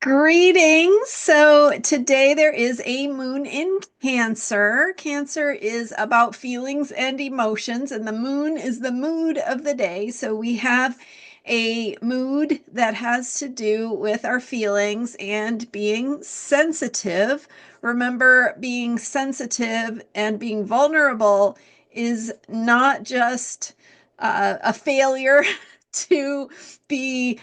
Greetings. So today there is a moon in Cancer. Cancer is about feelings and emotions, and the moon is the mood of the day. So we have a mood that has to do with our feelings and being sensitive. Remember, being sensitive and being vulnerable is not just a failure to be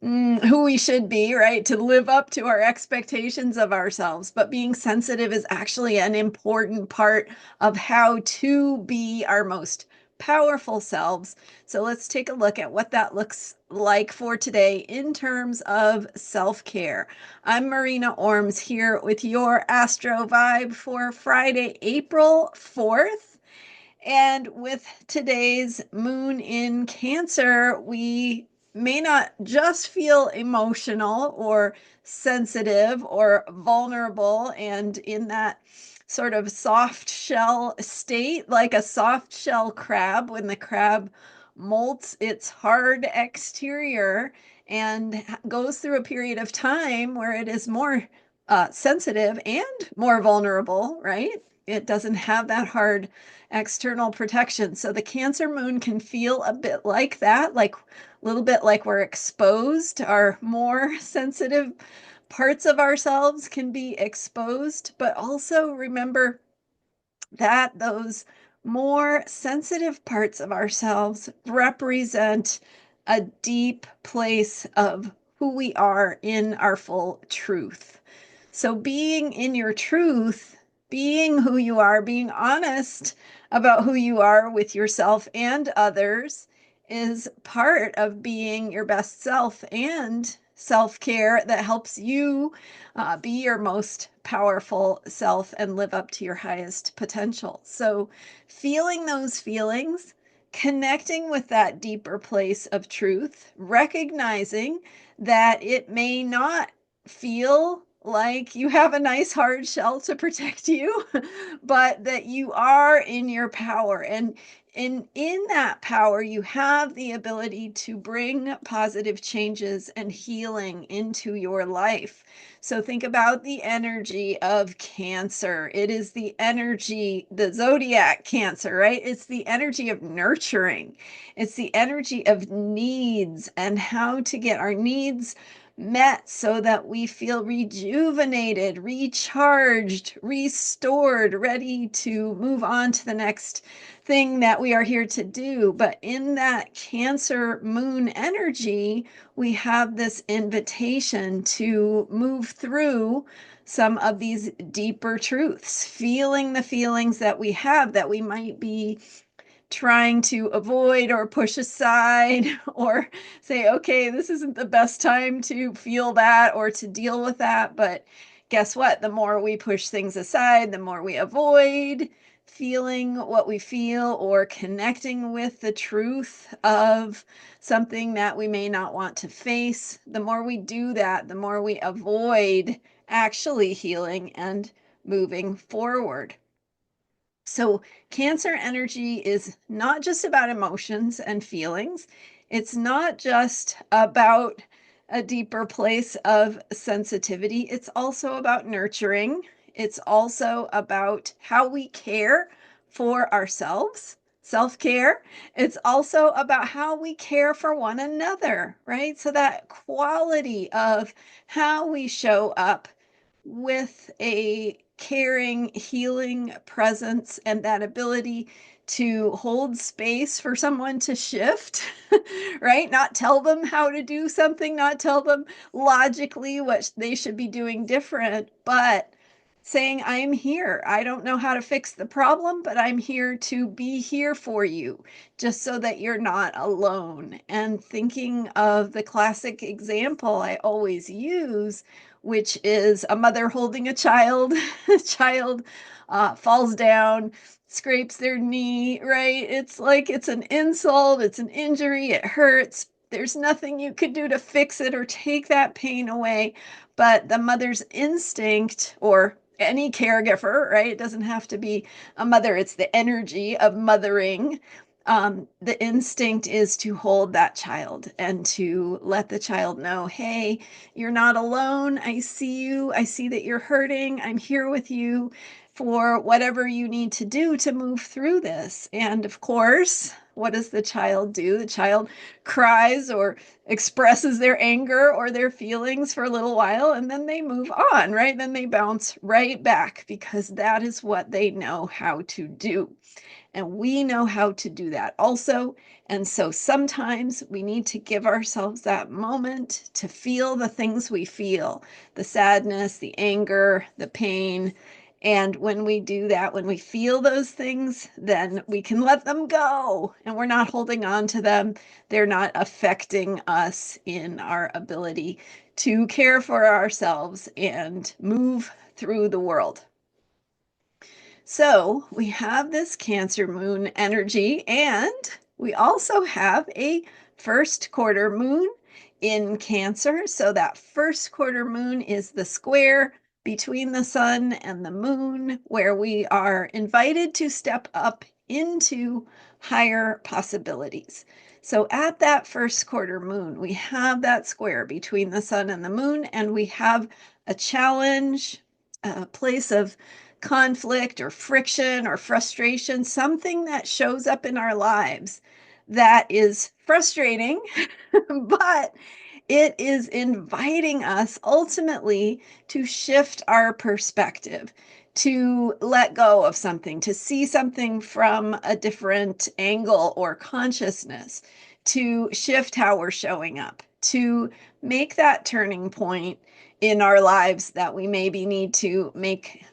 who we should be, right? To live up to our expectations of ourselves. But being sensitive is actually an important part of how to be our most powerful selves. So let's take a look at what that looks like for today in terms of self-care. I'm Marina Orms here with your Astro Vibe for Friday, April 4th. And with today's moon in Cancer, we may not just feel emotional or sensitive or vulnerable and in that sort of soft shell state, like a soft shell crab when the crab molts its hard exterior and goes through a period of time where it is more sensitive and more vulnerable, right? It doesn't have that hard external protection. So the Cancer moon can feel a bit like that, like a little bit like we're exposed. Our more sensitive parts of ourselves can be exposed, but also remember that those more sensitive parts of ourselves represent a deep place of who we are in our full truth. So being in your truth, being who you are, being honest about who you are with yourself and others is part of being your best self and self-care that helps you be your most powerful self and live up to your highest potential. So feeling those feelings, connecting with that deeper place of truth, recognizing that it may not feel like you have a nice hard shell to protect you, but that you are in your power. And in that power, you have the ability to bring positive changes and healing into your life. So think about the energy of Cancer. It is the energy, the zodiac Cancer, right? It's the energy of nurturing. It's the energy of needs and how to get our needs met so that we feel rejuvenated, recharged, restored, ready to move on to the next thing that we are here to do. But in that Cancer moon energy, we have this invitation to move through some of these deeper truths, feeling the feelings that we have that we might be trying to avoid or push aside or say, okay, this isn't the best time to feel that or to deal with that. But guess what? The more we push things aside, the more we avoid feeling what we feel or connecting with the truth of something that we may not want to face. The more we do that, the more we avoid actually healing and moving forward. So Cancer energy is not just about emotions and feelings. It's not just about a deeper place of sensitivity. It's also about nurturing. It's also about how we care for ourselves, self-care. It's also about how we care for one another, right? So that quality of how we show up with a caring, healing presence and that ability to hold space for someone to shift, right? Not tell them how to do something, not tell them logically what they should be doing different, but saying, I'm here. I don't know how to fix the problem, but I'm here to be here for you, just so that you're not alone. And thinking of the classic example I always use, which is a mother holding a child. A child falls down, scrapes their knee, right? It's like it's an insult, it's an injury, it hurts. There's nothing you could do to fix it or take that pain away. But the mother's instinct, or any caregiver, right? It doesn't have to be a mother, it's the energy of mothering, the instinct is to hold that child and to let the child know, hey, you're not alone. I see you. I see that you're hurting. I'm here with you for whatever you need to do to move through this. And of course, what does the child do? The child cries or expresses their anger or their feelings for a little while, and then they move on, right? Then they bounce right back because that is what they know how to do. And we know how to do that also. And so sometimes we need to give ourselves that moment to feel the things we feel, the sadness, the anger, the pain. And when we do that, when we feel those things, then we can let them go and we're not holding on to them. They're not affecting us in our ability to care for ourselves and move through the world. So we have this Cancer moon energy, and we also have a first quarter moon in Cancer. So that first quarter moon is the square between the sun and the moon, where we are invited to step up into higher possibilities. So at that first quarter moon, we have that square between the sun and the moon, and we have a challenge, a place of conflict or friction or frustration, something that shows up in our lives that is frustrating, but it is inviting us ultimately to shift our perspective, to let go of something, to see something from a different angle or consciousness, to shift how we're showing up, to make that turning point in our lives that we maybe need to make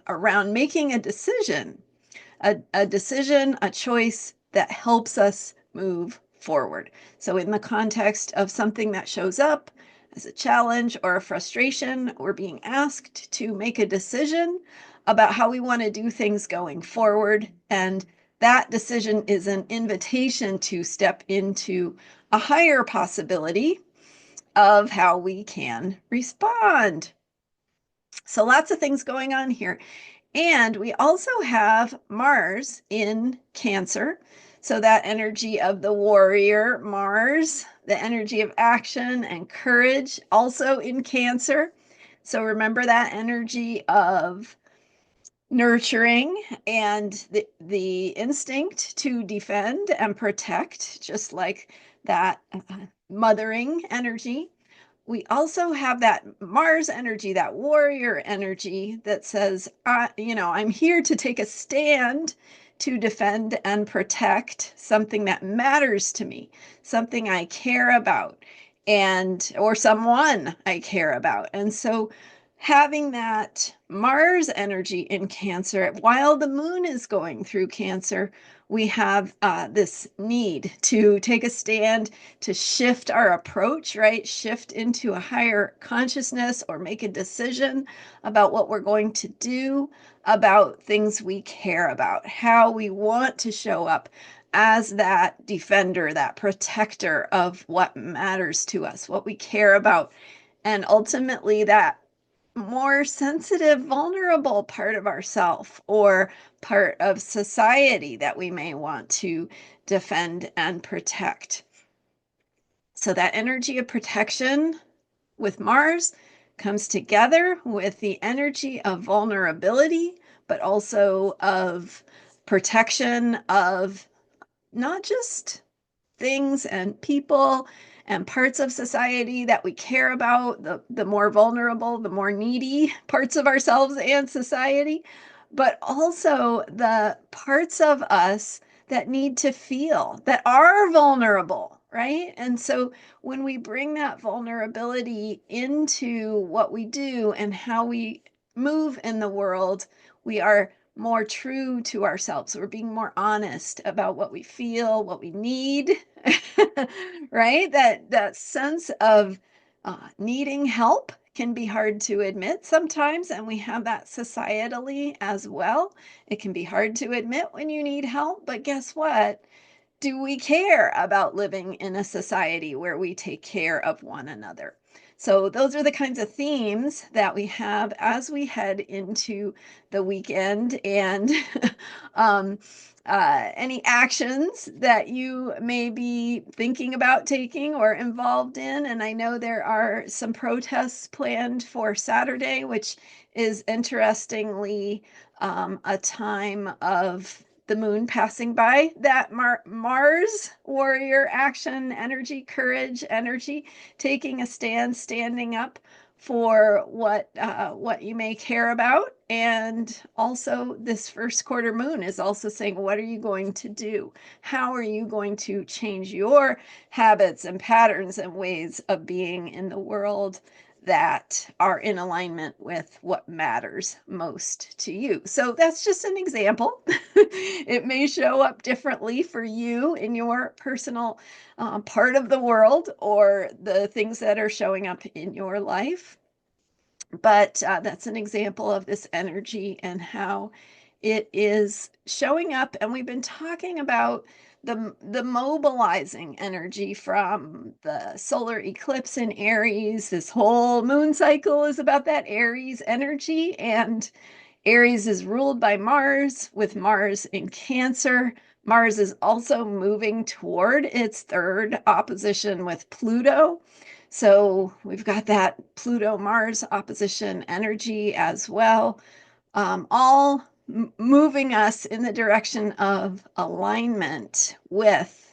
around making a decision, a choice that helps us move forward. So, in the context of something that shows up as a challenge or a frustration, we're being asked to make a decision about how we want to do things going forward. And that decision is an invitation to step into a higher possibility of how we can respond. So, lots of things going on here. And we also have Mars in Cancer. So that energy of the warrior, Mars, the energy of action and courage, also in Cancer. So remember that energy of nurturing and the instinct to defend and protect, just like that mothering energy. We also have that Mars energy, that warrior energy that says, I'm here to take a stand to defend and protect something that matters to me, something I care about, or someone I care about. And so having that Mars energy in Cancer, while the moon is going through Cancer, we have this need to take a stand, to shift our approach, right? Shift into a higher consciousness or make a decision about what we're going to do, about things we care about, how we want to show up as that defender, that protector of what matters to us, what we care about, and ultimately that more sensitive, vulnerable part of ourself or part of society that we may want to defend and protect. So that energy of protection with Mars comes together with the energy of vulnerability, but also of protection of not just things and people and parts of society that we care about, the more vulnerable, the more needy parts of ourselves and society, but also the parts of us that need to feel, that are vulnerable, right? And so when we bring that vulnerability into what we do and how we move in the world, we are more true to ourselves. We're being more honest about what we feel, what we need, right? That sense of needing help can be hard to admit sometimes, and we have that societally as well. It can be hard to admit when you need help, but guess what? Do we care about living in a society where we take care of one another? So, those are the kinds of themes that we have as we head into the weekend. And um, any actions that you may be thinking about taking or involved in. And I know there are some protests planned for Saturday, which is interestingly a time of the moon passing by that Mars warrior action energy, courage energy, taking a stand, standing up for what you may care about. And also this first quarter moon is also saying, what are you going to do? How are you going to change your habits and patterns and ways of being in the world that are in alignment with what matters most to you? So that's just an example. It may show up differently for you in your personal part of the world or the things that are showing up in your life. But that's an example of this energy and how it is showing up. And we've been talking about the mobilizing energy from the solar eclipse in Aries. This whole moon cycle is about that Aries energy. And Aries is ruled by Mars, with Mars in Cancer. Mars is also moving toward its third opposition with Pluto. So we've got that Pluto Mars opposition energy as well, all moving us in the direction of alignment with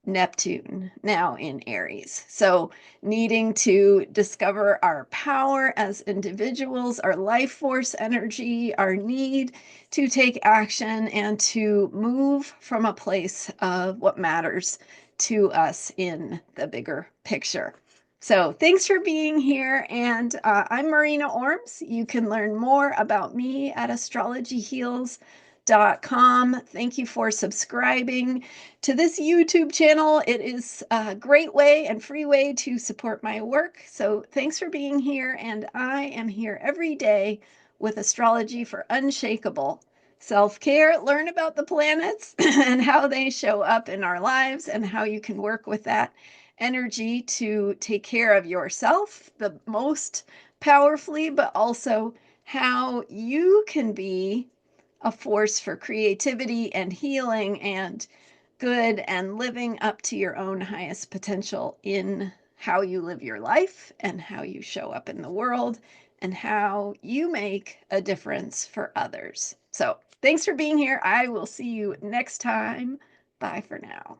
Neptune now in Aries. So, needing to discover our power as individuals, our life force energy, our need to take action and to move from a place of what matters to us in the bigger picture. So, thanks for being here. And I'm Marina Orms. You can learn more about me at astrologyheals.com. Thank you for subscribing to this YouTube channel. It is a great way and free way to support my work. So thanks for being here. And I am here every day with astrology for unshakable self-care. Learn about the planets and how they show up in our lives and how you can work with that energy to take care of yourself the most powerfully, but also how you can be a force for creativity and healing and good and living up to your own highest potential in how you live your life and how you show up in the world and how you make a difference for others. So, thanks for being here. I will see you next time. Bye for now.